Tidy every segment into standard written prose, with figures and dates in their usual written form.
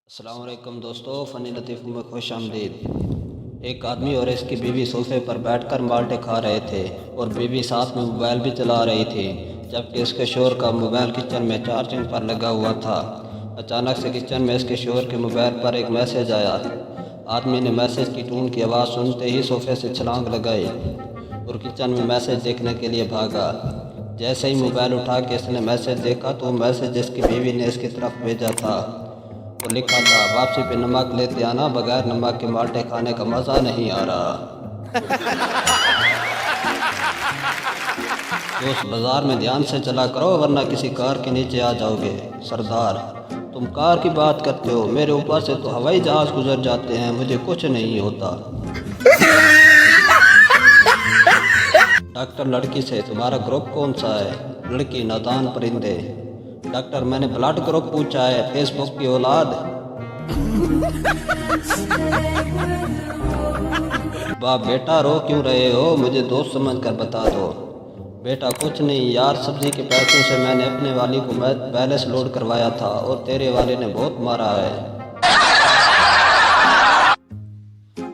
السلام علیکم دوستو، فنی لطیف میں خوش آمدید۔ ایک آدمی اور اس کی بیوی صوفے پر بیٹھ کر مالٹے کھا رہے تھے اور بیوی ساتھ میں موبائل بھی چلا رہی تھی، جبکہ اس کے شوہر کا موبائل کچن میں چارجنگ پر لگا ہوا تھا۔ اچانک سے کچن میں اس کے شوہر کے موبائل پر ایک میسج آیا۔ آدمی نے میسج کی ٹون کی آواز سنتے ہی صوفے سے چھلانگ لگائی اور کچن میں میسج دیکھنے کے لیے بھاگا۔ جیسے ہی موبائل اٹھا کے اس نے میسج دیکھا تو وہ میسج جس کی بیوی نے اس کی طرف بھیجا تھا وہ لکھا تھا: واپسی پہ نمک لیتے آنا، بغیر نمک کے مالٹے کھانے کا مزہ نہیں آ رہا۔ دوست، بازار میں دھیان سے چلا کرو ورنہ کسی کار کے نیچے آ جاؤ گے۔ سردار: تم کار کی بات کرتے ہو، میرے اوپر سے تو ہوائی جہاز گزر جاتے ہیں، مجھے کچھ نہیں ہوتا۔ ڈاکٹر لڑکی سے: تمہارا گروپ کون سا ہے؟ لڑکی: نادان پرندے۔ ڈاکٹر: میں نے بلڈ گروپ پوچھا ہے، فیس بک کی اولاد۔ باپ: بیٹا رو کیوں رہے ہو، مجھے دوست سمجھ کر بتا دو۔ بیٹا: کچھ نہیں یار، سبزی کے پیسوں سے میں نے اپنے والی کو بیلنس لوڈ کروایا تھا اور تیرے والے نے بہت مارا ہے۔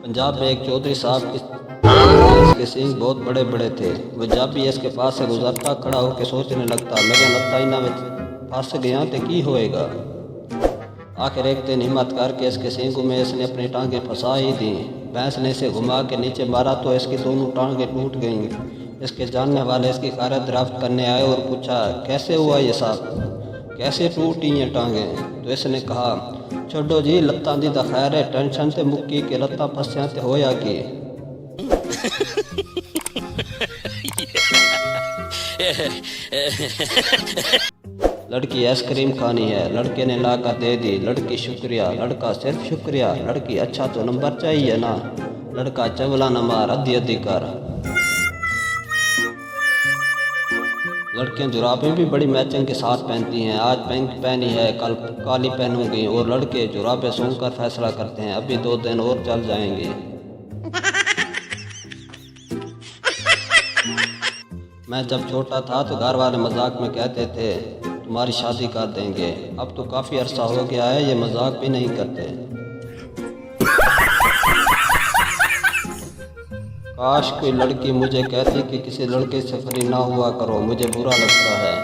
پنجاب میں ایک چودھری صاحب کے سینگ بہت بڑے بڑے تھے۔ وہ جب بھی اس کے پاس سے گزرتا کھڑا ہو کے سوچنے لگتا: میرے لتا انہاں وچ پھس گیا تے کی ہوئے گا۔ آخر ایک دن ہمت کر کے اس کے سینگوں میں اس نے اپنی ٹانگیں پھنسا ہی دیں۔ بھینس نے اسے گھما کے نیچے مارا تو اس کی دونوں ٹانگیں ٹوٹ گئیں۔ اس کے جاننے والے اس کی خیرات دریافت کرنے آئے اور پوچھا: کیسے ہوا یہ صاحب، کیسے ٹوٹی یہ ٹانگیں؟ تو اس نے کہا: چھوڑو جی، لتاں دی دا خیر ہے، ٹینشن تے مکی کے لتاں پھسیاں تے ہویا کی۔ لڑکی: آئس کریم کھانی ہے۔ لڑکے نے لا کر دے دی۔ لڑکی: شکریہ۔ لڑکا: صرف شکریہ؟ لڑکی: اچھا تو نمبر چاہیے نا۔ لڑکا: چولا نہ مار، ادھی ادھی کر۔ لڑکیاں جرابیں بھی بڑی میچنگ کے ساتھ پہنتی ہیں، آج پنک پہنی ہے کل کالی پہنوں گی، اور لڑکے جرابیں سونگ کر فیصلہ کرتے ہیں ابھی 2 دن اور چل جائیں گے۔ میں جب چھوٹا تھا تو گھر والے مذاق میں کہتے تھے تمہاری شادی کر دیں گے، اب تو کافی عرصہ ہو گیا ہے یہ مذاق بھی نہیں کرتے۔ کاش کوئی لڑکی مجھے کہتی کہ کسی لڑکے سے فری نہ ہوا کرو، مجھے برا لگتا ہے۔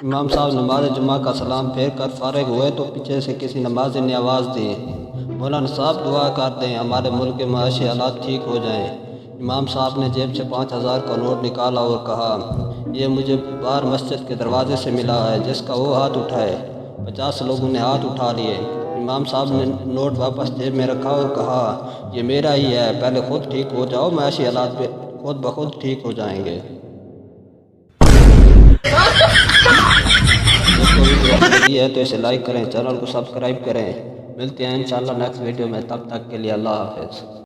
امام صاحب نماز جمعہ کا سلام پھیر کر فارغ ہوئے تو پیچھے سے کسی نمازی نے آواز دی: مولانا صاحب دعا کر دیں ہمارے ملک کے معاشی حالات ٹھیک ہو جائیں۔ امام صاحب نے جیب سے 5000 کا نوٹ نکالا اور کہا: یہ مجھے باہر مسجد کے دروازے سے ملا ہے، جس کا وہ ہاتھ اٹھائے۔ 50 لوگوں نے ہاتھ اٹھا لیے۔ امام صاحب نے نوٹ واپس جیب میں رکھا اور کہا: یہ میرا ہی ہے، پہلے خود ٹھیک ہو جاؤ، معاشی حالات خود بخود ٹھیک ہو جائیں گے۔ دوستو، ویڈیو اچھی لگی ہے تو اسے لائک کریں، چینل کو سبسکرائب کریں۔ ملتے ہیں انشاءاللہ نیکسٹ ویڈیو میں، تب تک کے لیے اللہ حافظ۔